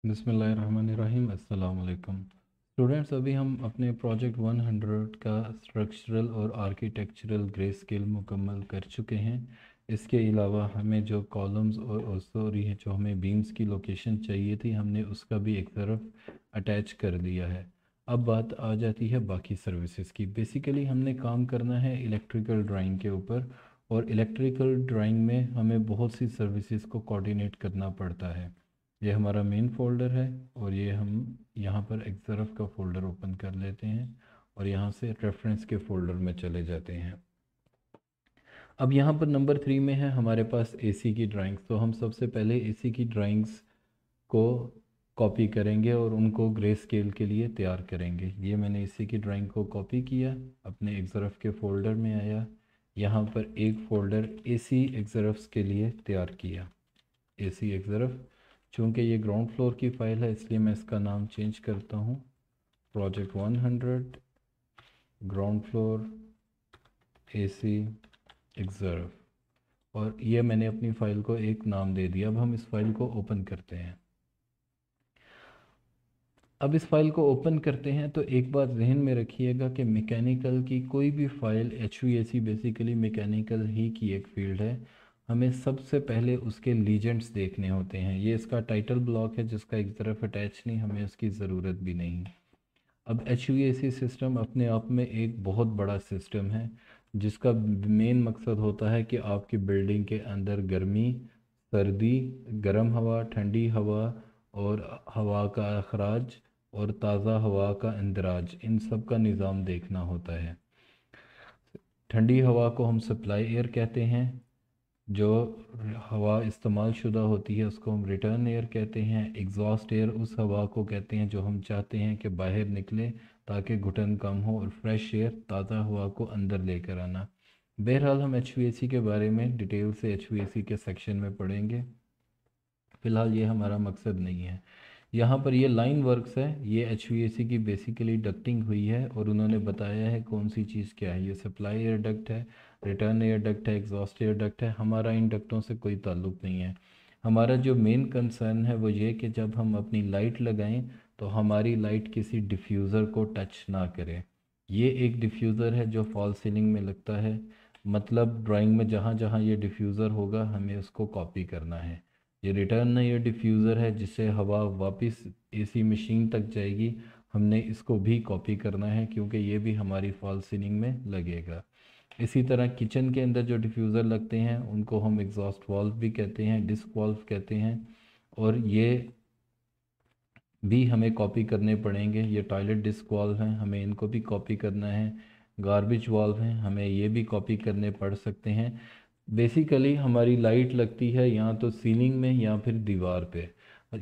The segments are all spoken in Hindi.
बिस्मिल्लाहिर्रहमानिर्रहीम। अस्सलाम वालेकुम स्टूडेंट्स। अभी हम अपने प्रोजेक्ट 100 का स्ट्रक्चरल और आर्किटेक्चरल ग्रे स्केल मुकम्मल कर चुके हैं। इसके अलावा हमें जो कॉलम्स और सॉरी है जो हमें बीम्स की लोकेशन चाहिए थी, हमने उसका भी एक तरफ अटैच कर दिया है। अब बात आ जाती है बाकी सर्विसेज की। बेसिकली हमने काम करना है इलेक्ट्रिकल ड्राइंग के ऊपर, और इलेक्ट्रिकल ड्राइंग में हमें बहुत सी सर्विसेज को कोऑर्डिनेट करना पड़ता है। ये हमारा मेन फोल्डर है, और ये हम यहाँ पर एक्सरफ का फ़ोल्डर ओपन कर लेते हैं और यहाँ से रेफरेंस के फ़ोल्डर में चले जाते हैं। अब यहाँ पर नंबर 3 में है हमारे पास एसी की ड्राइंग्स। तो हम सबसे पहले एसी की ड्राइंग्स को कॉपी करेंगे और उनको ग्रे स्केल के लिए तैयार करेंगे। ये मैंने एसी की ड्राइंग को कॉपी किया, अपने एक्सरफ के फ़ोल्डर में आया, यहाँ पर एक फ़ोल्डर एसी एक्सरफ्स के लिए तैयार किया। एसी एक्सरफ, चूँकि ये ग्राउंड फ्लोर की फ़ाइल है इसलिए मैं इसका नाम चेंज करता हूँ, प्रोजेक्ट 100 ग्राउंड फ्लोर एसी एक्सरफ। और ये मैंने अपनी फ़ाइल को एक नाम दे दिया। अब हम इस फाइल को ओपन करते हैं। अब इस फाइल को ओपन करते हैं तो एक बात जहन में रखिएगा कि मैकेनिकल की कोई भी फ़ाइल, HVAC बेसिकली मैकेनिकल ही की एक फ़ील्ड है। हमें सबसे पहले उसके लीजेंड्स देखने होते हैं। ये इसका टाइटल ब्लॉक है जिसका एक तरफ अटैच नहीं, हमें उसकी ज़रूरत भी नहीं। अब HVAC सिस्टम अपने आप में एक बहुत बड़ा सिस्टम है जिसका मेन मकसद होता है कि आपकी बिल्डिंग के अंदर गर्मी, सर्दी, गर्म हवा, ठंडी हवा और हवा का अखराज और ताज़ा हवा का इंदराज, इन सब का निज़ाम देखना होता है। ठंडी हवा को हम सप्लाई एयर कहते हैं। जो हवा इस्तेमाल शुदा होती है उसको हम रिटर्न एयर कहते हैं। एग्जॉस्ट एयर उस हवा को कहते हैं जो हम चाहते हैं कि बाहर निकले ताकि घुटन कम हो, और फ्रेश एयर ताज़ा हवा को अंदर लेकर आना। बहरहाल हम HVAC के बारे में डिटेल से HVAC के सेक्शन में पढ़ेंगे। फ़िलहाल ये हमारा मकसद नहीं है। यहाँ पर ये लाइन वर्क्स है, ये HVAC की बेसिकली डक्टिंग हुई है और उन्होंने बताया है कौन सी चीज़ क्या है। ये सप्लाई एयर डक्ट है, रिटर्न एयर डक्ट है, एग्जॉस्ट एयर डक्ट है। हमारा इन डक्टों से कोई ताल्लुक़ नहीं है। हमारा जो मेन कंसर्न है वो ये कि जब हम अपनी लाइट लगाएं तो हमारी लाइट किसी डिफ्यूज़र को टच ना करे। ये एक डिफ्यूज़र है जो फॉल सीलिंग में लगता है। मतलब ड्राइंग में जहाँ जहाँ ये डिफ्यूज़र होगा हमें उसको कॉपी करना है। ये रिटर्न एयर डिफ्यूज़र है जिससे हवा वापस एसी मशीन तक जाएगी, हमने इसको भी कॉपी करना है क्योंकि ये भी हमारी फॉल सीलिंग में लगेगा। इसी तरह किचन के अंदर जो डिफ्यूज़र लगते हैं उनको हम एग्जॉस्ट वाल्व भी कहते हैं, डिस्क वाल्व कहते हैं, और ये भी हमें कॉपी करने पड़ेंगे। ये टॉयलेट डिस्क वाल्व हैं, हमें इनको भी कॉपी करना है। गार्बेज वाल्व हैं, हमें ये भी कॉपी करने पड़ सकते हैं। बेसिकली हमारी लाइट लगती है या तो सीलिंग में या फिर दीवार पे।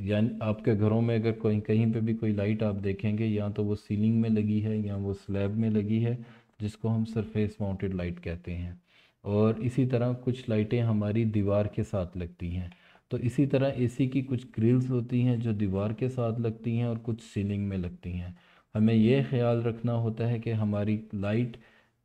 यानी आपके घरों में अगर कोई कहीं पे भी कोई लाइट आप देखेंगे या तो वो सीलिंग में लगी है या वो स्लैब में लगी है, जिसको हम सरफेस माउंटेड लाइट कहते हैं। और इसी तरह कुछ लाइटें हमारी दीवार के साथ लगती हैं। तो इसी तरह एसी की कुछ ग्रिल्स होती हैं जो दीवार के साथ लगती हैं और कुछ सीलिंग में लगती हैं। हमें यह ख्याल रखना होता है कि हमारी लाइट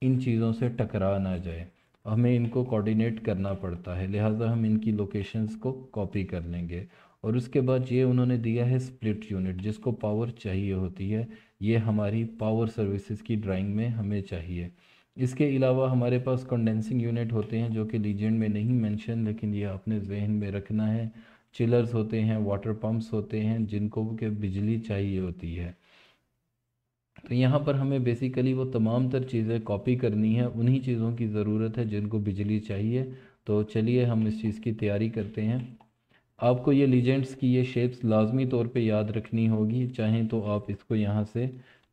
इन चीज़ों से टकरा ना जाए। हमें इनको कोऑर्डिनेट करना पड़ता है, लिहाजा हम इनकी लोकेशंस को कॉपी कर लेंगे। और उसके बाद ये उन्होंने दिया है स्प्लिट यूनिट, जिसको पावर चाहिए होती है। ये हमारी पावर सर्विसेज की ड्राइंग में हमें चाहिए। इसके अलावा हमारे पास कंडेंसिंग यूनिट होते हैं जो कि लीजेंड में नहीं मेंशन, लेकिन ये अपने जहन में रखना है। चिलर्स होते हैं, वाटर पंप्स होते हैं जिनको कि बिजली चाहिए होती है। तो यहाँ पर हमें बेसिकली वो तमाम तर चीज़ें कॉपी करनी है, उन्हीं चीज़ों की ज़रूरत है जिनको बिजली चाहिए। तो चलिए हम इस चीज़ की तैयारी करते हैं। आपको ये लीजेंड्स की ये शेप्स लाजमी तौर पे याद रखनी होगी, चाहें तो आप इसको यहाँ से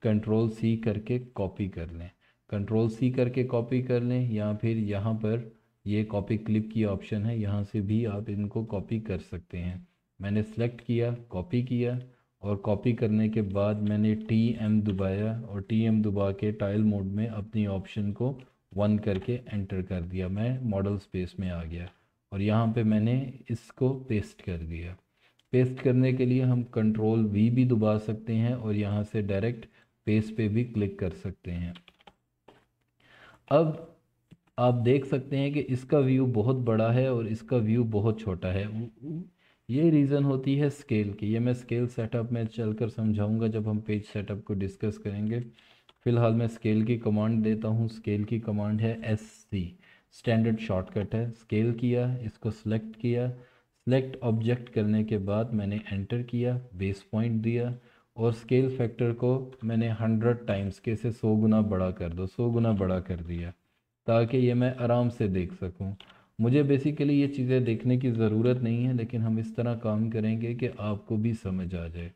कंट्रोल C करके कॉपी कर लें, कंट्रोल C करके कॉपी कर लें, या फिर यहाँ पर ये कॉपी क्लिप की ऑप्शन है, यहाँ से भी आप इनको कॉपी कर सकते हैं। मैंने सेलेक्ट किया, कॉपी किया, और कॉपी करने के बाद मैंने TM दबाया और TM दबा के टाइल मोड में अपनी ऑप्शन को 1 करके एंटर कर दिया। मैं मॉडल स्पेस में आ गया और यहाँ पे मैंने इसको पेस्ट कर दिया। पेस्ट करने के लिए हम कंट्रोल V भी दबा सकते हैं और यहाँ से डायरेक्ट पेस्ट पे भी क्लिक कर सकते हैं। अब आप देख सकते हैं कि इसका व्यू बहुत बड़ा है और इसका व्यू बहुत छोटा है। ये रीज़न होती है स्केल की। ये मैं स्केल सेटअप में चलकर समझाऊंगा जब हम पेज सेटअप को डिस्कस करेंगे। फ़िलहाल मैं स्केल की कमांड देता हूँ। स्केल की कमांड है SC, स्टैंडर्ड शॉर्टकट है। स्केल किया, इसको सिलेक्ट किया, सिलेक्ट ऑब्जेक्ट करने के बाद मैंने एंटर किया, बेस पॉइंट दिया और स्केल फैक्टर को मैंने 100 टाइम्स के से 100 गुना बड़ा कर दो, 100 गुना बड़ा कर दिया ताकि ये मैं आराम से देख सकूं। मुझे बेसिकली ये चीज़ें देखने की ज़रूरत नहीं है, लेकिन हम इस तरह काम करेंगे कि आपको भी समझ आ जाए।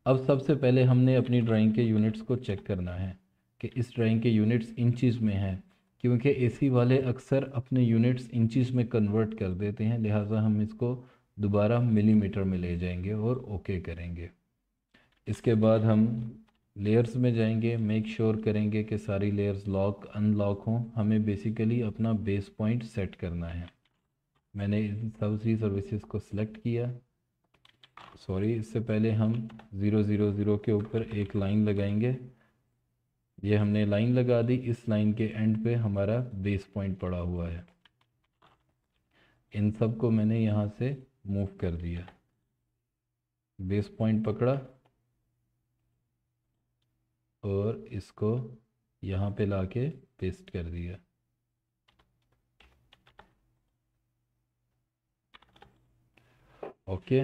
अब सबसे पहले हमने अपनी ड्राइंग के यूनिट्स को चेक करना है कि इस ड्राइंग के यूनिट्स इंचज़ में हैं, क्योंकि एसी वाले अक्सर अपने यूनिट्स इंचज़ में कन्वर्ट कर देते हैं, लिहाजा हम इसको दोबारा मिलीमीटर में ले जाएंगे और ओके करेंगे। इसके बाद हम लेयर्स में जाएंगे, मेक श्योर करेंगे कि सारी लेयर्स लॉक अनलॉक हों। हमें बेसिकली अपना बेस पॉइंट सेट करना है। मैंने इन सभी सर्विसेज को सिलेक्ट किया। सॉरी, इससे पहले हम 000 के ऊपर एक लाइन लगाएंगे। ये हमने लाइन लगा दी। इस लाइन के एंड पे हमारा बेस पॉइंट पड़ा हुआ है। इन सब को मैंने यहाँ से मूव कर दिया, बेस पॉइंट पकड़ा और इसको यहाँ पे लाके पेस्ट कर दिया। ओके।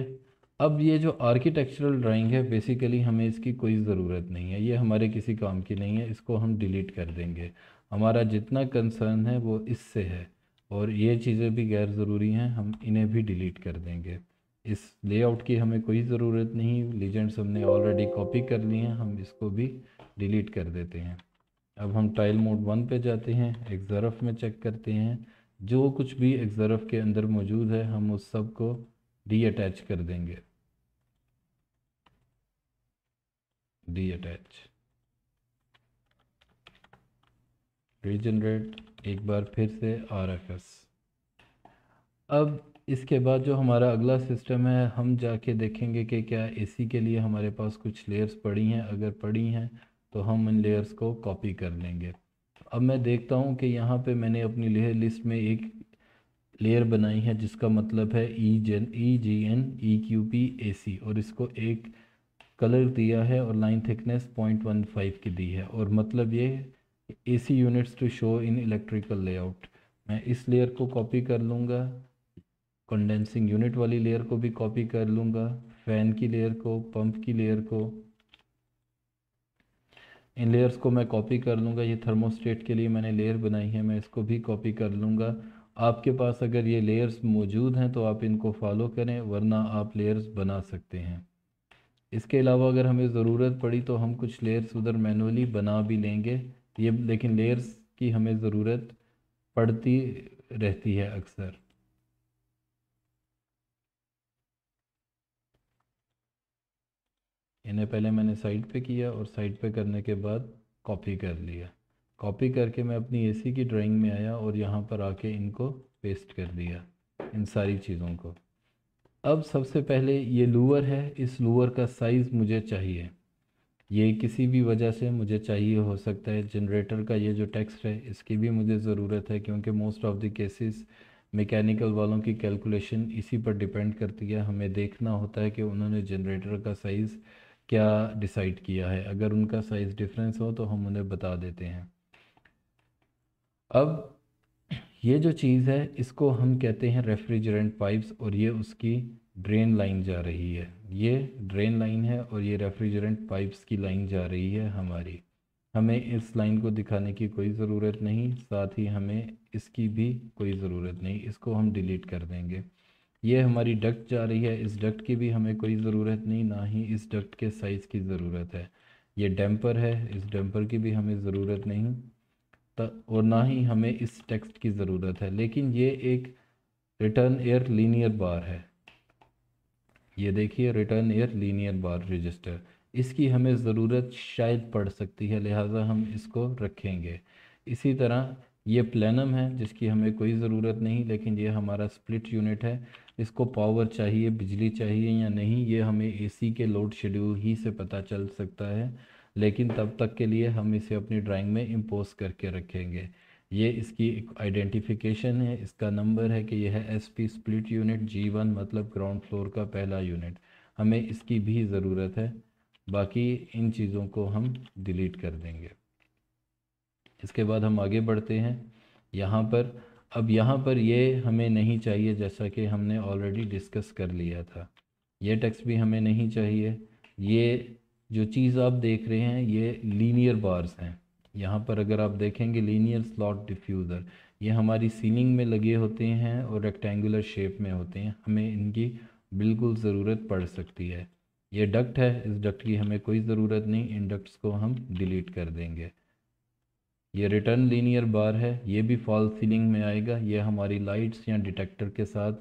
अब ये जो आर्किटेक्चरल ड्राइंग है, बेसिकली हमें इसकी कोई ज़रूरत नहीं है, ये हमारे किसी काम की नहीं है, इसको हम डिलीट कर देंगे। हमारा जितना कंसर्न है वो इससे है, और ये चीज़ें भी गैर ज़रूरी हैं, हम इन्हें भी डिलीट कर देंगे। इस लेआउट की हमें कोई ज़रूरत नहीं, लीजेंड्स हमने ऑलरेडी कॉपी कर लिए हैं, हम इसको भी डिलीट कर देते हैं। अब हम टाइल मोड 1 पे जाते हैं, एक्सरफ में चेक करते हैं। जो कुछ भी एक्सरफ के अंदर मौजूद है हम उस सब को रीअटैच कर देंगे। रीअटैच, रीजनरेट, एक बार फिर से RFS। अब इसके बाद जो हमारा अगला सिस्टम है, हम जाके देखेंगे कि क्या एसी के लिए हमारे पास कुछ लेयर्स पड़ी हैं। अगर पड़ी हैं तो हम इन लेयर्स को कॉपी कर लेंगे। अब मैं देखता हूँ कि यहाँ पे मैंने अपनी लेयर लिस्ट में एक लेयर बनाई है जिसका मतलब है EGN EQP AC, और इसको एक कलर दिया है और लाइन थिकनेस 0.15 की दी है, और मतलब ये AC units to show in electrical layout. मैं इस लेयर को कॉपी कर लूँगा, कंडेंसिंग यूनिट वाली लेयर को भी कॉपी कर लूँगा, फ़ैन की लेयर को, पंप की लेयर को, इन लेयर्स को मैं कॉपी कर लूँगा। ये थर्मोस्टेट के लिए मैंने लेयर बनाई है, मैं इसको भी कॉपी कर लूँगा। आपके पास अगर ये लेयर्स मौजूद हैं तो आप इनको फॉलो करें, वरना आप लेयर्स बना सकते हैं। इसके अलावा अगर हमें ज़रूरत पड़ी तो हम कुछ लेयर्स उधर मैनुअली बना भी लेंगे, ये लेकिन लेयर्स की हमें ज़रूरत पड़ती रहती है अक्सर। इन्हें पहले मैंने साइड पे किया और साइड पे करने के बाद कॉपी कर लिया। कॉपी करके मैं अपनी एसी की ड्राइंग में आया और यहाँ पर आके इनको पेस्ट कर दिया, इन सारी चीज़ों को। अब सबसे पहले ये लूवर है, इस लूवर का साइज़ मुझे चाहिए। ये किसी भी वजह से मुझे चाहिए, हो सकता है जनरेटर का ये जो टेक्स्ट है इसकी भी मुझे ज़रूरत है, क्योंकि most of the cases mechanical वालों की कैलकुलेशन इसी पर डिपेंड करती है। हमें देखना होता है कि उन्होंने जनरेटर का साइज़ क्या डिसाइड किया है। अगर उनका साइज़ डिफरेंस हो तो हम उन्हें बता देते हैं। अब ये जो चीज़ है इसको हम कहते हैं रेफ्रिजरेंट पाइप्स, और ये उसकी ड्रेन लाइन जा रही है। ये ड्रेन लाइन है और ये रेफ्रिजरेंट पाइप्स की लाइन जा रही है हमारी। हमें इस लाइन को दिखाने की कोई ज़रूरत नहीं, साथ ही हमें इसकी भी कोई ज़रूरत नहीं, इसको हम डिलीट कर देंगे। ये हमारी डक्ट जा रही है, इस डक्ट की भी हमें कोई ज़रूरत नहीं, ना ही इस डक्ट के साइज़ की ज़रूरत है। ये डैम्पर है, इस डैम्पर की भी हमें ज़रूरत नहीं, और ना ही हमें इस टेक्स्ट की ज़रूरत है। लेकिन ये एक रिटर्न एयर लीनियर बार है, ये देखिए रिटर्न एयर लीनियर बार रजिस्टर, इसकी हमें ज़रूरत शायद पड़ सकती है, लिहाजा हम इसको रखेंगे। इसी तरह ये प्लेनम है जिसकी हमें कोई ज़रूरत नहीं, लेकिन ये हमारा स्प्लिट यूनिट है, इसको पावर चाहिए, बिजली चाहिए या नहीं, ये हमें एसी के लोड शेड्यूल ही से पता चल सकता है, लेकिन तब तक के लिए हम इसे अपनी ड्राइंग में इम्पोज करके रखेंगे। ये इसकी एक आइडेंटिफिकेशन है, इसका नंबर है कि यह है SP स्प्लिट यूनिट G1, मतलब ग्राउंड फ्लोर का पहला यूनिट। हमें इसकी भी ज़रूरत है, बाकी इन चीज़ों को हम डिलीट कर देंगे। इसके बाद हम आगे बढ़ते हैं यहाँ पर। अब यहाँ पर ये हमें नहीं चाहिए, जैसा कि हमने ऑलरेडी डिस्कस कर लिया था। ये टेक्स्ट भी हमें नहीं चाहिए। ये जो चीज़ आप देख रहे हैं ये लीनियर बार्स हैं। यहाँ पर अगर आप देखेंगे लीनियर स्लॉट डिफ्यूज़र, ये हमारी सीलिंग में लगे होते हैं और रेक्टेंगुलर शेप में होते हैं। हमें इनकी बिल्कुल ज़रूरत पड़ सकती है। ये डक्ट है, इस डक्ट की हमें कोई ज़रूरत नहीं, इन डक्ट्स को हम डिलीट कर देंगे। ये रिटर्न लीनियर बार है, ये भी फॉल्स सीलिंग में आएगा। ये हमारी लाइट्स या डिटेक्टर के साथ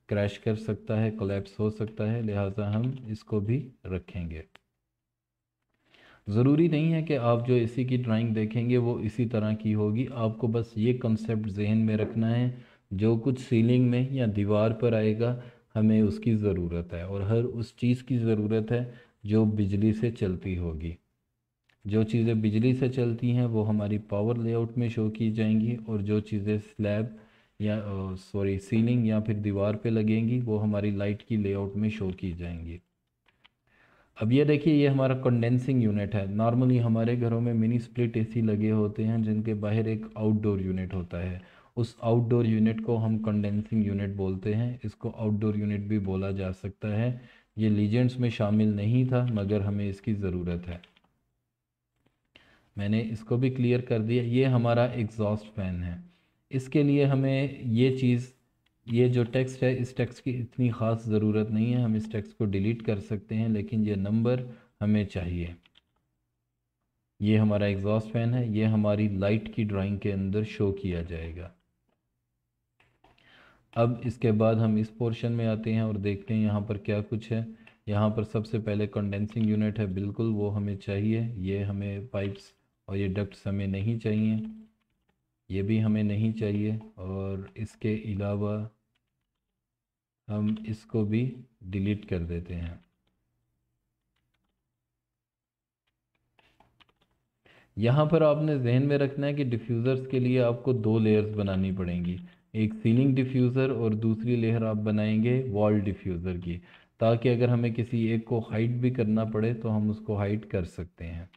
क्रैश कर सकता है, कोलैप्स हो सकता है, लिहाजा हम इसको भी रखेंगे। ज़रूरी नहीं है कि आप जो एसी की ड्राइंग देखेंगे वो इसी तरह की होगी। आपको बस ये कंसेप्ट जहन में रखना है, जो कुछ सीलिंग में या दीवार पर आएगा हमें उसकी ज़रूरत है, और हर उस चीज़ की ज़रूरत है जो बिजली से चलती होगी। जो चीज़ें बिजली से चलती हैं वो हमारी पावर लेआउट में शो की जाएंगी, और जो चीज़ें स्लैब या सीलिंग या फिर दीवार पे लगेंगी वो हमारी लाइट की लेआउट में शो की जाएंगी। अब ये देखिए, ये हमारा कंडेंसिंग यूनिट है। नॉर्मली हमारे घरों में मिनी स्प्लिट एसी लगे होते हैं जिनके बाहर एक आउटडोर यूनिट होता है। उस आउटडोर यूनिट को हम कंडेंसिंग यूनिट बोलते हैं। इसको आउटडोर यूनिट भी बोला जा सकता है। ये लीजेंड्स में शामिल नहीं था मगर हमें इसकी ज़रूरत है। मैंने इसको भी क्लियर कर दिया। ये हमारा एग्जॉस्ट फैन है। इसके लिए हमें ये चीज़, ये जो टेक्स्ट है इस टेक्स्ट की इतनी ख़ास ज़रूरत नहीं है, हम इस टेक्स्ट को डिलीट कर सकते हैं, लेकिन ये नंबर हमें चाहिए। ये हमारा एग्जॉस्ट फैन है, ये हमारी लाइट की ड्राइंग के अंदर शो किया जाएगा। अब इसके बाद हम इस पोर्शन में आते हैं और देखते हैं यहाँ पर क्या कुछ है। यहाँ पर सबसे पहले कंडेंसिंग यूनिट है, बिल्कुल वो हमें चाहिए। ये हमें पाइप्स और ये डक्ट्स हमें नहीं चाहिए, ये भी हमें नहीं चाहिए, और इसके अलावा हम इसको भी डिलीट कर देते हैं। यहाँ पर आपने जहन में रखना है कि डिफ्यूज़र्स के लिए आपको दो लेयर्स बनानी पड़ेंगी, एक सीलिंग डिफ्यूज़र और दूसरी लेयर आप बनाएंगे वॉल डिफ्यूज़र की, ताकि अगर हमें किसी एक को हाइड भी करना पड़े तो हम उसको हाइड कर सकते हैं।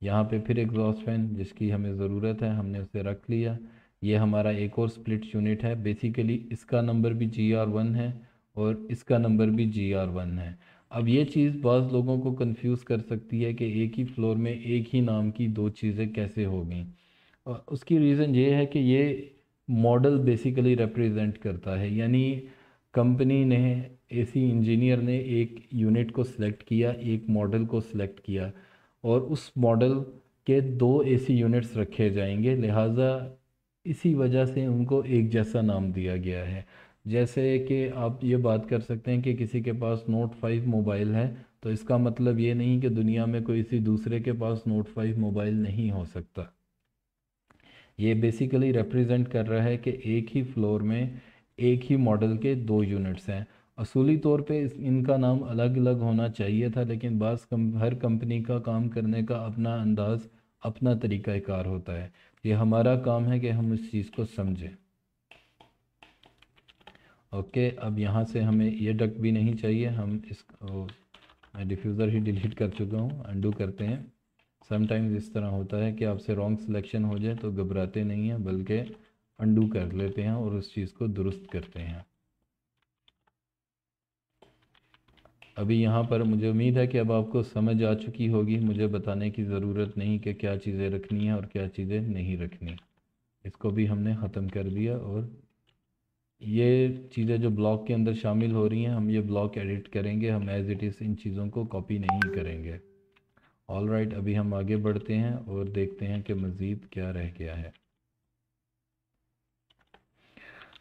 यहाँ पे फिर एग्जॉस्ट फैन जिसकी हमें ज़रूरत है हमने उसे रख लिया। ये हमारा एक और स्प्लिट यूनिट है। बेसिकली इसका नंबर भी GR1 है और इसका नंबर भी GR1 है। अब ये चीज़ बाज़ लोगों को कंफ्यूज कर सकती है कि एक ही फ्लोर में एक ही नाम की दो चीज़ें कैसे हो गई। और उसकी रीज़न ये है कि ये मॉडल बेसिकली रिप्रेजेंट करता है, यानी कंपनी ने, एसी इंजीनियर ने एक यूनिट को सिलेक्ट किया, एक मॉडल को सिलेक्ट किया, और उस मॉडल के दो एसी यूनिट्स रखे जाएंगे, लिहाजा इसी वजह से उनको एक जैसा नाम दिया गया है। जैसे कि आप ये बात कर सकते हैं कि किसी के पास नोट 5 मोबाइल है, तो इसका मतलब ये नहीं कि दुनिया में कोई किसी दूसरे के पास नोट 5 मोबाइल नहीं हो सकता। ये बेसिकली रिप्रेजेंट कर रहा है कि एक ही फ्लोर में एक ही मॉडल के दो यूनिट्स हैं। असूली तौर पे इनका नाम अलग अलग होना चाहिए था, लेकिन हर कंपनी का काम करने का अपना अंदाज़, अपना तरीक़ाकार होता है। ये हमारा काम है कि हम इस चीज़ को समझें। ओके, अब यहाँ से हमें ये डक्ट भी नहीं चाहिए, हम मैं डिफ्यूज़र ही डिलीट कर चुका हूँ। अंडू करते हैं। समटाइम्स इस तरह होता है कि आपसे रॉन्ग सिलेक्शन हो जाए तो घबराते नहीं हैं, बल्कि अंडू कर लेते हैं और उस चीज़ को दुरुस्त करते हैं। अभी यहाँ पर मुझे उम्मीद है कि अब आपको समझ आ चुकी होगी। मुझे बताने की ज़रूरत नहीं कि क्या चीज़ें रखनी है और क्या चीज़ें नहीं रखनी। इसको भी हमने ख़त्म कर दिया, और ये चीज़ें जो ब्लॉक के अंदर शामिल हो रही हैं हम ये ब्लॉक एडिट करेंगे, हम एज इट इज़ इन चीज़ों को कॉपी नहीं करेंगे। ऑल राइट, अभी हम आगे बढ़ते हैं और देखते हैं कि मज़ीद क्या रह गया है।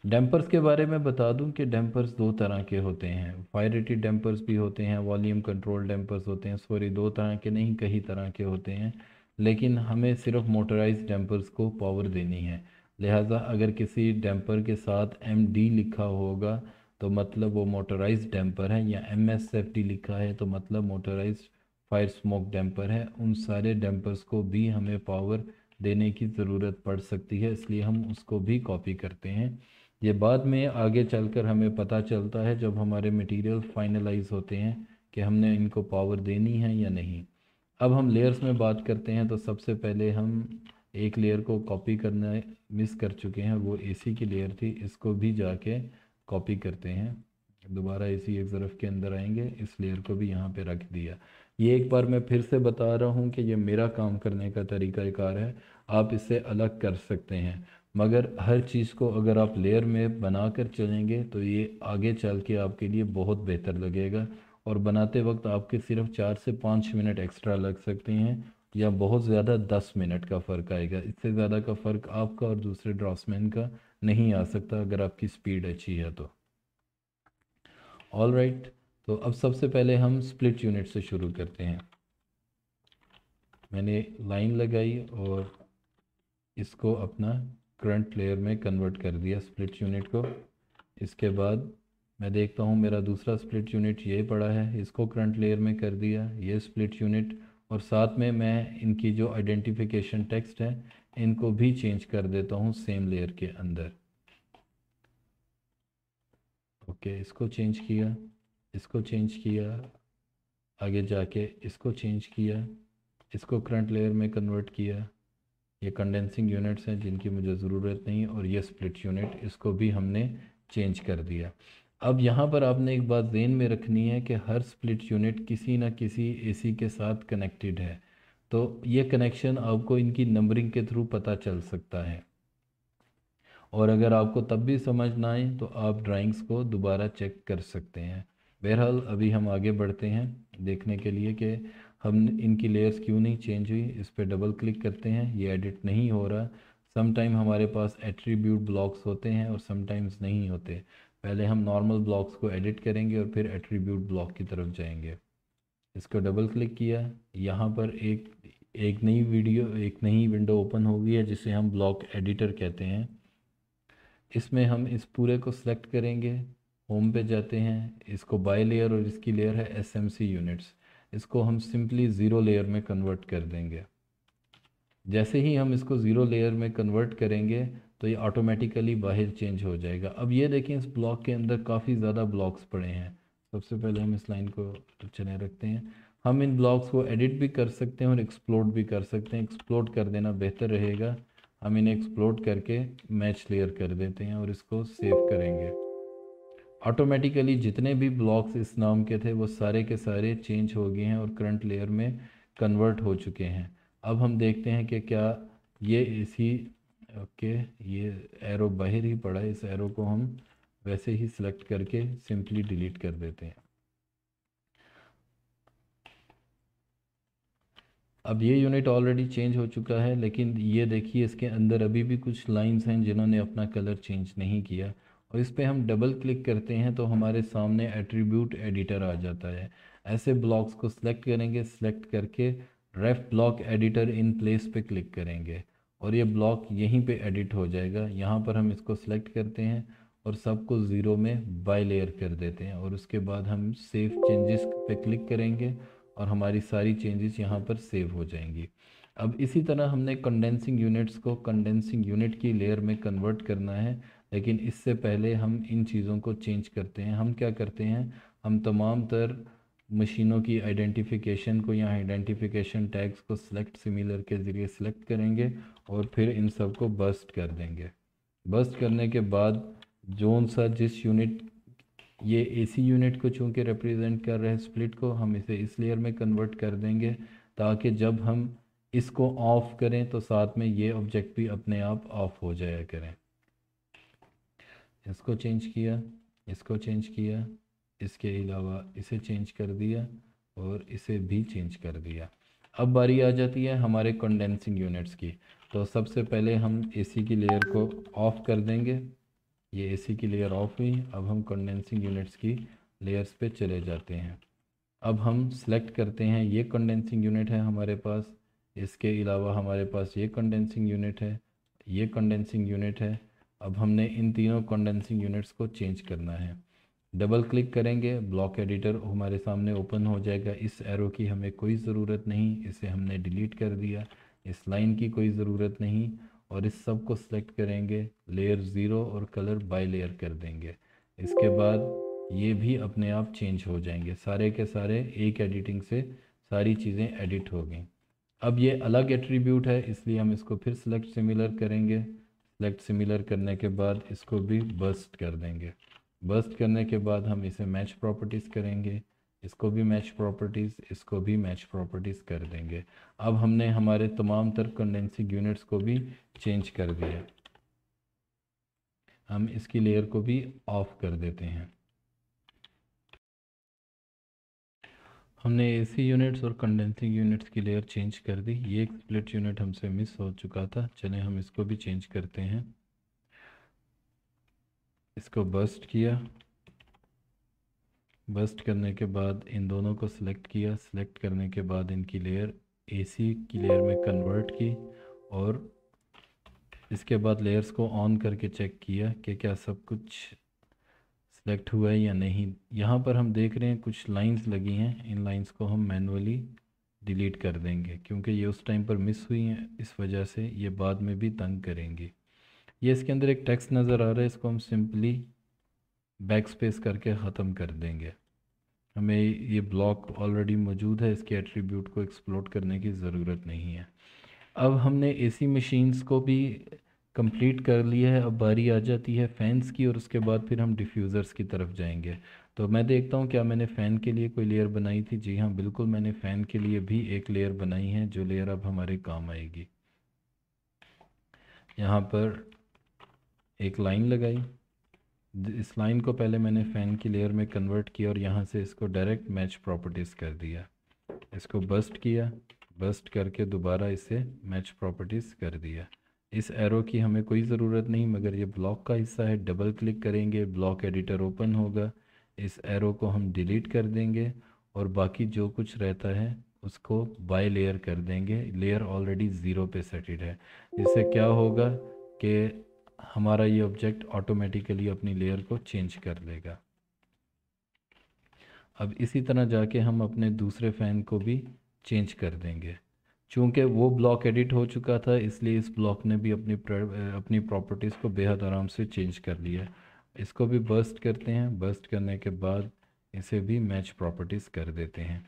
डैम्पर्स के बारे में बता दूं कि डैम्पर्स दो तरह के होते हैं। फायर रेटेड डैम्पर्स भी होते हैं, वॉल्यूम कंट्रोल डैम्पर्स होते हैं। सॉरी, दो तरह के नहीं, कई तरह के होते हैं, लेकिन हमें सिर्फ मोटराइज डैम्पर्स को पावर देनी है। लिहाजा अगर किसी डैम्पर के साथ MD लिखा होगा तो मतलब वो मोटराइज डैम्पर है, या MSFD लिखा है तो मतलब मोटराइज फायर स्मोक डैम्पर है। उन सारे डैम्पर्स को भी हमें पावर देने की ज़रूरत पड़ सकती है, इसलिए हम उसको भी कॉपी करते हैं। ये बाद में आगे चलकर हमें पता चलता है जब हमारे मटेरियल फाइनलाइज होते हैं कि हमने इनको पावर देनी है या नहीं। अब हम लेयर्स में बात करते हैं, तो सबसे पहले हम एक लेयर को कॉपी करना मिस कर चुके हैं, वो एसी की लेयर थी, इसको भी जाके कॉपी करते हैं। दोबारा एसी एक ज़रफ़ के अंदर आएंगे, इस लेयर को भी यहाँ पे रख दिया। ये एक बार मैं फिर से बता रहा हूँ कि ये मेरा काम करने का तरीक़ाकार है, आप इससे अलग कर सकते हैं, मगर हर चीज़ को अगर आप लेयर में बना कर चलेंगे तो ये आगे चल के आपके लिए बहुत बेहतर लगेगा। और बनाते वक्त आपके सिर्फ 4 से 5 मिनट एक्स्ट्रा लग सकते हैं, या बहुत ज़्यादा 10 मिनट का फ़र्क आएगा। इससे ज़्यादा का फ़र्क आपका और दूसरे ड्राफ्ट्समैन का नहीं आ सकता अगर आपकी स्पीड अच्छी है तो। ऑल राइट, तो अब सबसे पहले हम स्प्लिट यूनिट से शुरू करते हैं। मैंने लाइन लगाई और इसको अपना करंट लेयर में कन्वर्ट कर दिया स्प्लिट यूनिट को। इसके बाद मैं देखता हूँ मेरा दूसरा स्प्लिट यूनिट ये पड़ा है, इसको करंट लेयर में कर दिया, ये स्प्लिट यूनिट। और साथ में मैं इनकी जो आइडेंटिफिकेशन टेक्स्ट है इनको भी चेंज कर देता हूँ सेम लेयर के अंदर। ओके, इसको चेंज किया, इसको चेंज किया, आगे जाके इसको चेंज किया, इसको करंट लेयर में कन्वर्ट किया। ये कंडेंसिंग यूनिट्स हैं जिनकी मुझे ज़रूरत नहीं, और ये स्प्लिट यूनिट, इसको भी हमने चेंज कर दिया। अब यहाँ पर आपने एक बात ज़हन में रखनी है कि हर स्प्लिट यूनिट किसी न किसी एसी के साथ कनेक्टेड है, तो ये कनेक्शन आपको इनकी नंबरिंग के थ्रू पता चल सकता है। और अगर आपको तब भी समझ ना आए तो आप ड्राइंग्स को दोबारा चेक कर सकते हैं। बहरहाल अभी हम आगे बढ़ते हैं देखने के लिए कि हम इनकी लेयर्स क्यों नहीं चेंज हुई। इस पर डबल क्लिक करते हैं, ये एडिट नहीं हो रहा। सम टाइम हमारे पास एट्रीब्यूट ब्लॉक्स होते हैं और समटाइम्स नहीं होते। पहले हम नॉर्मल ब्लॉक्स को एडिट करेंगे और फिर एट्रीब्यूट ब्लॉक की तरफ जाएंगे। इसको डबल क्लिक किया, यहाँ पर एक नई विंडो ओपन हो गई है जिसे हम ब्लॉक एडिटर कहते हैं। इसमें हम इस पूरे को सिलेक्ट करेंगे, होम पे जाते हैं, इसको बाय लेयर, और इसकी लेयर है एसएमसी यूनिट्स, इसको हम सिंपली ज़ीरो लेयर में कन्वर्ट कर देंगे। जैसे ही हम इसको ज़ीरो लेयर में कन्वर्ट करेंगे तो ये ऑटोमेटिकली बाहर चेंज हो जाएगा। अब ये देखें इस ब्लॉक के अंदर काफ़ी ज़्यादा ब्लॉक्स पड़े हैं। सबसे पहले हम इस लाइन को चले रखते हैं। हम इन ब्लॉक्स को एडिट भी कर सकते हैं और एक्सप्लोड भी कर सकते हैं। एक्सप्लोड कर देना बेहतर रहेगा। हम इन्हें एक्सप्लोड करके मैच लेयर कर देते हैं और इसको सेव करेंगे। ऑटोमेटिकली जितने भी ब्लॉक्स इस नाम के थे वो सारे के सारे चेंज हो गए हैं और करंट लेयर में कन्वर्ट हो चुके हैं। अब हम देखते हैं कि क्या ये इसी ओके, ये एरो बाहर ही पड़ा है, इस एरो को हम वैसे ही सिलेक्ट करके सिंपली डिलीट कर देते हैं। अब ये यूनिट ऑलरेडी चेंज हो चुका है, लेकिन ये देखिए इसके अंदर अभी भी कुछ लाइंस हैं जिन्होंने अपना कलर चेंज नहीं किया। और इस पर हम डबल क्लिक करते हैं तो हमारे सामने एट्रीब्यूट एडिटर आ जाता है। ऐसे ब्लॉक्स को सिलेक्ट करेंगे, सिलेक्ट करके रेफ ब्लॉक एडिटर इन प्लेस पे क्लिक करेंगे और ये ब्लॉक यहीं पे एडिट हो जाएगा। यहाँ पर हम इसको सिलेक्ट करते हैं और सबको ज़ीरो में बाय लेयर कर देते हैं और उसके बाद हम सेव चेंजेस पे क्लिक करेंगे और हमारी सारी चेंजेस यहाँ पर सेव हो जाएंगी। अब इसी तरह हमने कंडेंसिंग यूनिट्स को कंडेंसिंग यूनिट की लेयर में कन्वर्ट करना है, लेकिन इससे पहले हम इन चीज़ों को चेंज करते हैं। हम क्या करते हैं, हम तमाम तर मशीनों की आइडेंटिफिकेशन को या आइडेंटिफिकेशन टैग्स को सिलेक्ट सिमिलर के ज़रिए सिलेक्ट करेंगे और फिर इन सब को बर्स्ट कर देंगे। बर्स्ट करने के बाद जोन सा जिस यूनिट, ये एसी यूनिट को चूँकि रिप्रेजेंट कर रहे हैं स्प्लिट को, हम इसे इस लेयर में कन्वर्ट कर देंगे ताकि जब हम इसको ऑफ़ करें तो साथ में ये ऑब्जेक्ट भी अपने आप ऑफ हो जाया करें। इसको चेंज किया, इसको चेंज किया, इसके अलावा इसे चेंज कर दिया और इसे भी चेंज कर दिया। अब बारी आ जाती है हमारे कंडेंसिंग यूनिट्स की। तो सबसे पहले हम एसी की लेयर को ऑफ़ कर देंगे। ये एसी की लेयर ऑफ हुई। अब हम कंडेंसिंग यूनिट्स की लेयर्स पे चले जाते हैं। अब हम सेलेक्ट करते हैं, ये कंडेंसिंग यूनिट है हमारे पास, इसके अलावा हमारे पास ये कंडेंसिंग यूनिट है, ये कंडेंसिंग यूनिट है। अब हमने इन तीनों कंडेंसिंग यूनिट्स को चेंज करना है। डबल क्लिक करेंगे, ब्लॉक एडिटर हमारे सामने ओपन हो जाएगा। इस एरो की हमें कोई ज़रूरत नहीं, इसे हमने डिलीट कर दिया। इस लाइन की कोई ज़रूरत नहीं, और इस सब को सिलेक्ट करेंगे, लेयर ज़ीरो और कलर बाय लेयर कर देंगे। इसके बाद ये भी अपने आप चेंज हो जाएंगे, सारे के सारे एक एडिटिंग से सारी चीज़ें एडिट हो गई। अब ये अलग एट्रीब्यूट है, इसलिए हम इसको फिर सेलेक्ट सिमिलर करेंगे। सेलेक्ट सिमिलर करने के बाद इसको भी बर्स्ट कर देंगे। बर्स्ट करने के बाद हम इसे मैच प्रॉपर्टीज़ करेंगे, इसको भी मैच प्रॉपर्टीज़, इसको भी मैच प्रॉपर्टीज़ कर देंगे। अब हमने हमारे तमाम तर कंडेंसिंग यूनिट्स को भी चेंज कर दिया। हम इसकी लेयर को भी ऑफ कर देते हैं। हमने एसी यूनिट्स और कंडेंसिंग यूनिट्स की लेयर चेंज कर दी। ये एक स्प्लिट यूनिट हमसे मिस हो चुका था, चलें हम इसको भी चेंज करते हैं। इसको बर्स्ट किया, बर्स्ट करने के बाद इन दोनों को सिलेक्ट किया, सिलेक्ट करने के बाद इनकी लेयर एसी की लेयर में कन्वर्ट की, और इसके बाद लेयर्स को ऑन करके चेक किया कि क्या सब कुछ सिलेक्ट हुआ है या नहीं। यहाँ पर हम देख रहे हैं कुछ लाइंस लगी हैं, इन लाइंस को हम मैनुअली डिलीट कर देंगे क्योंकि ये उस टाइम पर मिस हुई हैं, इस वजह से ये बाद में भी तंग करेंगी। ये इसके अंदर एक टेक्स्ट नज़र आ रहा है, इसको हम सिंपली बैक स्पेस करके ख़त्म कर देंगे। हमें ये ब्लॉक ऑलरेडी मौजूद है, इसके एट्रीब्यूट को एक्सप्लोर करने की ज़रूरत नहीं है। अब हमने एसी मशीन्स को भी कंप्लीट कर लिया है। अब बारी आ जाती है फ़ैन्स की, और उसके बाद फिर हम डिफ्यूज़र्स की तरफ जाएंगे। तो मैं देखता हूँ क्या मैंने फ़ैन के लिए कोई लेयर बनाई थी। जी हाँ, बिल्कुल मैंने फ़ैन के लिए भी एक लेयर बनाई है, जो लेयर अब हमारे काम आएगी। यहाँ पर एक लाइन लगाई, इस लाइन को पहले मैंने फ़ैन की लेयर में कन्वर्ट किया और यहाँ से इसको डायरेक्ट मैच प्रॉपर्टीज़ कर दिया। इसको बर्स्ट किया, बर्स्ट करके दोबारा इसे मैच प्रॉपर्टीज़ कर दिया। इस एरो की हमें कोई ज़रूरत नहीं, मगर ये ब्लॉक का हिस्सा है। डबल क्लिक करेंगे, ब्लॉक एडिटर ओपन होगा, इस एरो को हम डिलीट कर देंगे और बाकी जो कुछ रहता है उसको बाय लेयर कर देंगे। लेयर ऑलरेडी ज़ीरो पे सेटेड है, इससे क्या होगा कि हमारा ये ऑब्जेक्ट ऑटोमेटिकली अपनी लेयर को चेंज कर लेगा। अब इसी तरह जाके हम अपने दूसरे फ़ैन को भी चेंज कर देंगे। चूँकि वो ब्लॉक एडिट हो चुका था, इसलिए इस ब्लॉक ने भी अपनी प्रॉपर्टीज़ को बेहद आराम से चेंज कर लिया। इसको भी बर्स्ट करते हैं, बर्स्ट करने के बाद इसे भी मैच प्रॉपर्टीज़ कर देते हैं।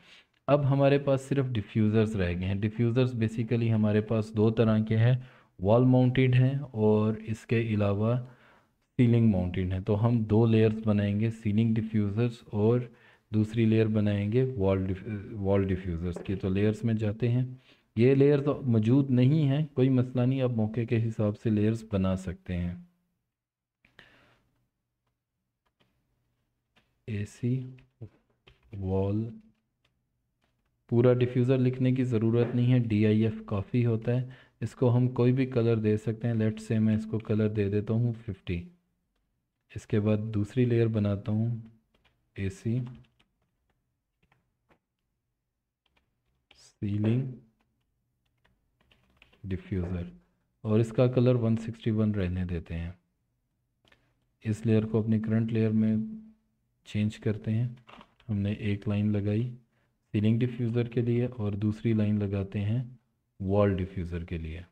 अब हमारे पास सिर्फ डिफ्यूज़र्स रह गए हैं। डिफ्यूज़र्स बेसिकली हमारे पास दो तरह के हैं, वॉल माउंटेड हैं और इसके अलावा सीलिंग माउंटेड है। तो हम दो लेयर्स बनाएंगे, सीलिंग डिफ्यूज़र्स, और दूसरी लेयर बनाएंगे वॉल डिफ्यूज़र्स की। तो लेयर्स में जाते हैं। ये लेयर तो मौजूद नहीं है, कोई मसला नहीं, आप मौके के हिसाब से लेयर्स बना सकते हैं। एसी वॉल, पूरा डिफ्यूज़र लिखने की ज़रूरत नहीं है, DIF काफ़ी होता है। इसको हम कोई भी कलर दे सकते हैं। लेट से मैं इसको कलर दे देता हूँ 50। इसके बाद दूसरी लेयर बनाता हूँ, एसी सीलिंग डिफ्यूज़र, और इसका कलर 161 रहने देते हैं। इस लेयर को अपनी करंट लेयर में चेंज करते हैं। हमने एक लाइन लगाई सीलिंग डिफ्यूज़र के लिए और दूसरी लाइन लगाते हैं वॉल डिफ्यूज़र के लिए।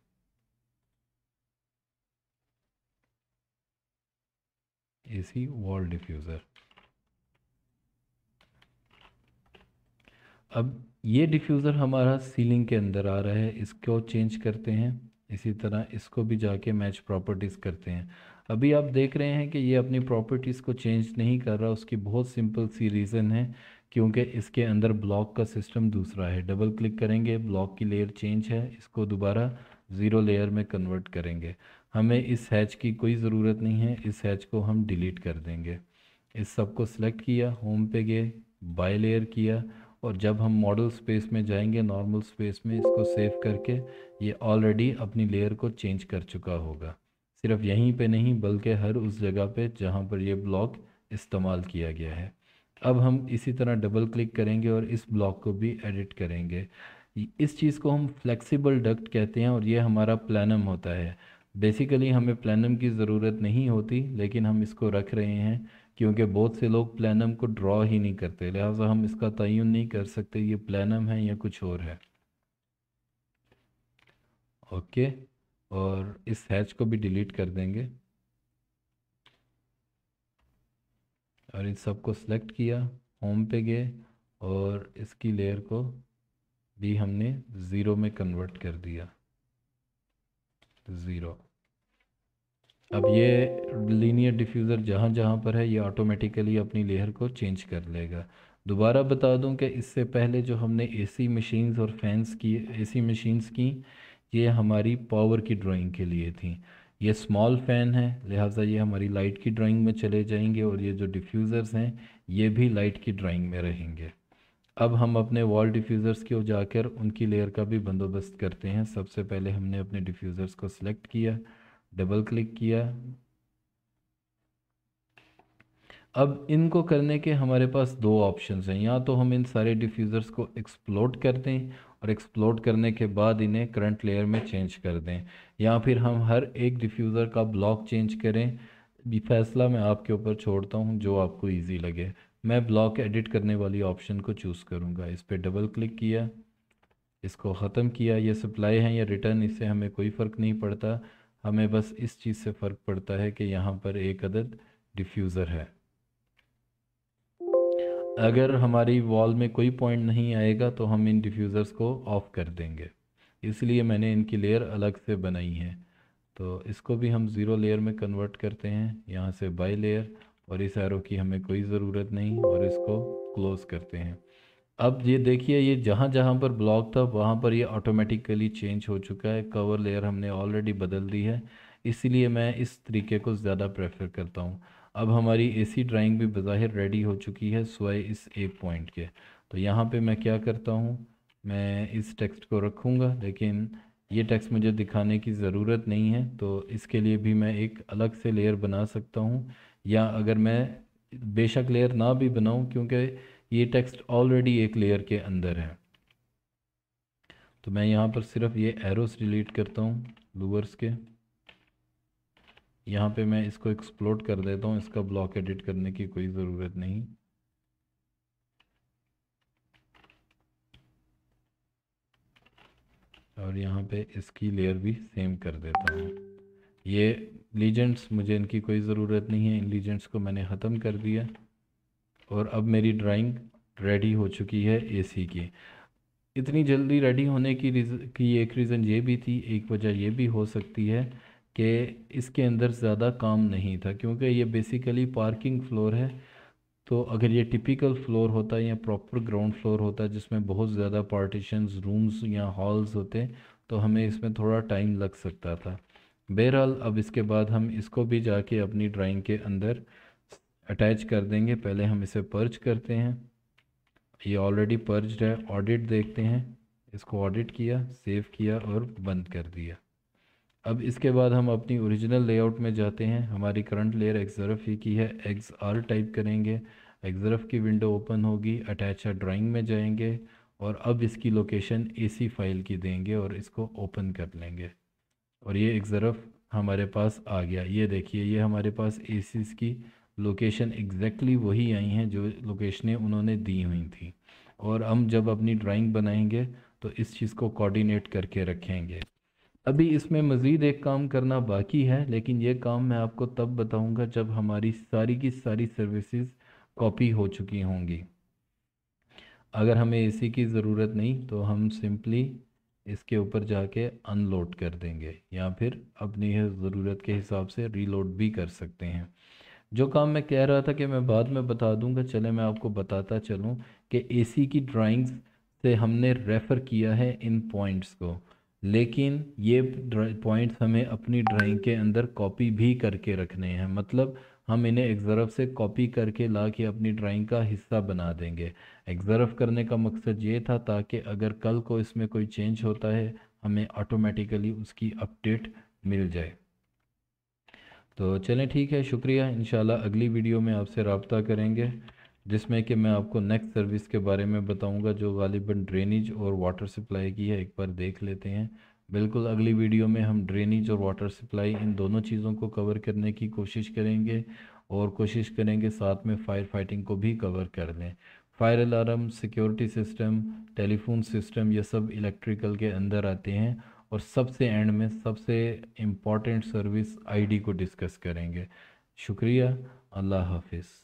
AC wall diffuser. अब ये डिफ्यूज़र हमारा सीलिंग के अंदर आ रहा है, इसको चेंज करते हैं। इसी तरह इसको भी जाके मैच प्रॉपर्टीज़ करते हैं। अभी आप देख रहे हैं कि ये अपनी प्रॉपर्टीज़ को चेंज नहीं कर रहा। उसकी बहुत सिंपल सी रीज़न है, क्योंकि इसके अंदर ब्लॉक का सिस्टम दूसरा है। डबल क्लिक करेंगे, ब्लॉक की लेयर चेंज है, इसको दोबारा ज़ीरो लेयर में कन्वर्ट करेंगे। हमें इस हैच की कोई ज़रूरत नहीं है, इस हैच को हम डिलीट कर देंगे। इस सब को सिलेक्ट किया, होम पे गए, बाय लेयर किया, और जब हम मॉडल स्पेस में जाएंगे, नॉर्मल स्पेस में, इसको सेव करके ये ऑलरेडी अपनी लेयर को चेंज कर चुका होगा। सिर्फ यहीं पे नहीं बल्कि हर उस जगह पे जहाँ पर ये ब्लॉक इस्तेमाल किया गया है। अब हम इसी तरह डबल क्लिक करेंगे और इस ब्लॉक को भी एडिट करेंगे। इस चीज़ को हम फ्लेक्सिबल डक्ट कहते हैं और ये हमारा प्लानम होता है। बेसिकली हमें प्लानम की ज़रूरत नहीं होती, लेकिन हम इसको रख रहे हैं क्योंकि बहुत से लोग प्लानम को ड्रॉ ही नहीं करते, लिहाजा हम इसका तयन नहीं कर सकते ये प्लानम है या कुछ और है। ओके, और इस हैच को भी डिलीट कर देंगे और इन सबको सेलेक्ट किया, होम पे गए और इसकी लेयर को भी हमने ज़ीरो में कन्वर्ट कर दिया, ज़ीरो। अब ये लीनियर डिफ्यूज़र जहाँ जहाँ पर है ये ऑटोमेटिकली अपनी लेयर को चेंज कर लेगा। दोबारा बता दूं कि इससे पहले जो हमने एसी मशीन्स और फैंस की, एसी मशीन्स की, ये हमारी पावर की ड्राइंग के लिए थी। ये स्मॉल फ़ैन है, लिहाजा ये हमारी लाइट की ड्राइंग में चले जाएंगे और ये जो डिफ्यूज़र्स हैं ये भी लाइट की ड्राइंग में रहेंगे। अब हम अपने वॉल डिफ्यूज़र्स की ओर जाकर उनकी लेयर का भी बंदोबस्त करते हैं। सबसे पहले हमने अपने डिफ्यूज़र्स को सिलेक्ट किया, डबल क्लिक किया। अब इनको करने के हमारे पास दो ऑप्शंस हैं, या तो हम इन सारे डिफ्यूज़र्स को एक्सप्लोड कर दें और एक्सप्लोड करने के बाद इन्हें करंट लेयर में चेंज कर दें, या फिर हम हर एक डिफ्यूज़र का ब्लॉक चेंज करें। भी फैसला मैं आपके ऊपर छोड़ता हूँ, जो आपको इजी लगे। मैं ब्लॉक एडिट करने वाली ऑप्शन को चूज़ करूँगा। इस पर डबल क्लिक किया, इसको ख़त्म किया। ये सप्लाई है या रिटर्न, इससे हमें कोई फ़र्क नहीं पड़ता। हमें बस इस चीज़ से फ़र्क पड़ता है कि यहाँ पर एक अदद डिफ्यूज़र है। अगर हमारी वॉल में कोई पॉइंट नहीं आएगा तो हम इन डिफ्यूज़र्स को ऑफ़ कर देंगे, इसलिए मैंने इनकी लेयर अलग से बनाई है। तो इसको भी हम ज़ीरो लेयर में कन्वर्ट करते हैं, यहाँ से बाई लेयर, और इस एरो की हमें कोई ज़रूरत नहीं, और इसको क्लोज़ करते हैं। अब ये देखिए, ये जहाँ जहाँ पर ब्लॉक था वहाँ पर ये ऑटोमेटिकली चेंज हो चुका है। कवर लेयर हमने ऑलरेडी बदल दी है, इसीलिए मैं इस तरीके को ज़्यादा प्रेफर करता हूँ। अब हमारी एसी ड्राइंग भी बज़ाहिर रेडी हो चुकी है सिवाय इस एक पॉइंट के। तो यहाँ पे मैं क्या करता हूँ, मैं इस टेक्स्ट को रखूँगा, लेकिन ये टेक्स्ट मुझे दिखाने की ज़रूरत नहीं है, तो इसके लिए भी मैं एक अलग से लेयर बना सकता हूँ। या अगर मैं बेशक लेयर ना भी बनाऊँ, क्योंकि ये टेक्स्ट ऑलरेडी एक लेयर के अंदर है, तो मैं यहाँ पर सिर्फ ये एरोस डिलीट करता हूँ लूवर्स के। यहाँ पे मैं इसको एक्सप्लोड कर देता हूँ, इसका ब्लॉक एडिट करने की कोई ज़रूरत नहीं। और यहाँ पे इसकी लेयर भी सेम कर देता हूँ। ये लीजेंड्स, मुझे इनकी कोई ज़रूरत नहीं है, इन लीजेंड्स को मैंने ख़त्म कर दिया। और अब मेरी ड्राइंग रेडी हो चुकी है एसी की। इतनी जल्दी रेडी होने की एक रीज़न ये भी थी, एक वजह ये भी हो सकती है कि इसके अंदर ज़्यादा काम नहीं था, क्योंकि ये बेसिकली पार्किंग फ्लोर है। तो अगर ये टिपिकल फ्लोर होता या प्रॉपर ग्राउंड फ्लोर होता जिसमें बहुत ज़्यादा पार्टीशंस, रूम्स या हॉल्स होते, तो हमें इसमें थोड़ा टाइम लग सकता था। बहरहाल अब इसके बाद हम इसको भी जाके अपनी ड्राइंग के अंदर अटैच कर देंगे। पहले हम इसे पर्च करते हैं, ये ऑलरेडी पर्ज्ड है। ऑडिट देखते हैं, इसको ऑडिट किया, सेव किया और बंद कर दिया। अब इसके बाद हम अपनी ओरिजिनल लेआउट में जाते हैं। हमारी करंट लेयर एक्सरफ ही की है, एक्स आर टाइप करेंगे, एक्सरफ की विंडो ओपन होगी, अटैच ड्राइंग में जाएंगे और अब इसकी लोकेशन एसी फाइल की देंगे और इसको ओपन कर लेंगे। और ये एक्सरफ हमारे पास आ गया। ये देखिए, ये हमारे पास एसीज की लोकेशन एग्जैक्टली वही आई हैं जो लोकेशनें उन्होंने दी हुई थी। और हम जब अपनी ड्राइंग बनाएंगे तो इस चीज़ को कोऑर्डिनेट करके रखेंगे। अभी इसमें मज़ीद एक काम करना बाकी है, लेकिन ये काम मैं आपको तब बताऊंगा जब हमारी सारी की सारी सर्विसेज कॉपी हो चुकी होंगी। अगर हमें एसी की ज़रूरत नहीं तो हम सिंपली इसके ऊपर जाके अनलोड कर देंगे, या फिर अपनी ज़रूरत के हिसाब से रीलोड भी कर सकते हैं। जो काम मैं कह रहा था कि मैं बाद में बता दूंगा, चले मैं आपको बताता चलूं कि एसी की ड्राइंग्स से हमने रेफ़र किया है इन पॉइंट्स को, लेकिन ये पॉइंट्स हमें अपनी ड्राइंग के अंदर कॉपी भी करके रखने हैं। मतलब हम इन्हें एक्सरफ से कॉपी करके ला के अपनी ड्राइंग का हिस्सा बना देंगे। एक्सरफ करने का मकसद ये था ताकि अगर कल को इसमें कोई चेंज होता है हमें ऑटोमेटिकली उसकी अपडेट मिल जाए। तो चलें ठीक है, शुक्रिया। इंशाल्लाह अगली वीडियो में आपसे रब्ता करेंगे, जिसमें कि मैं आपको नेक्स्ट सर्विस के बारे में बताऊंगा जो गालिबन ड्रेनेज और वाटर सप्लाई की है। एक बार देख लेते हैं। बिल्कुल अगली वीडियो में हम ड्रेनेज और वाटर सप्लाई इन दोनों चीज़ों को कवर करने की कोशिश करेंगे, और कोशिश करेंगे साथ में फ़ायर फाइटिंग को भी कवर कर लें। Fire alarm, security system, telephone system, ये सब इलेक्ट्रिकल के अंदर आते हैं और सबसे एंड में सबसे इम्पॉर्टेंट सर्विस आईडी को डिस्कस करेंगे। शुक्रिया। अल्लाह हाफिज़।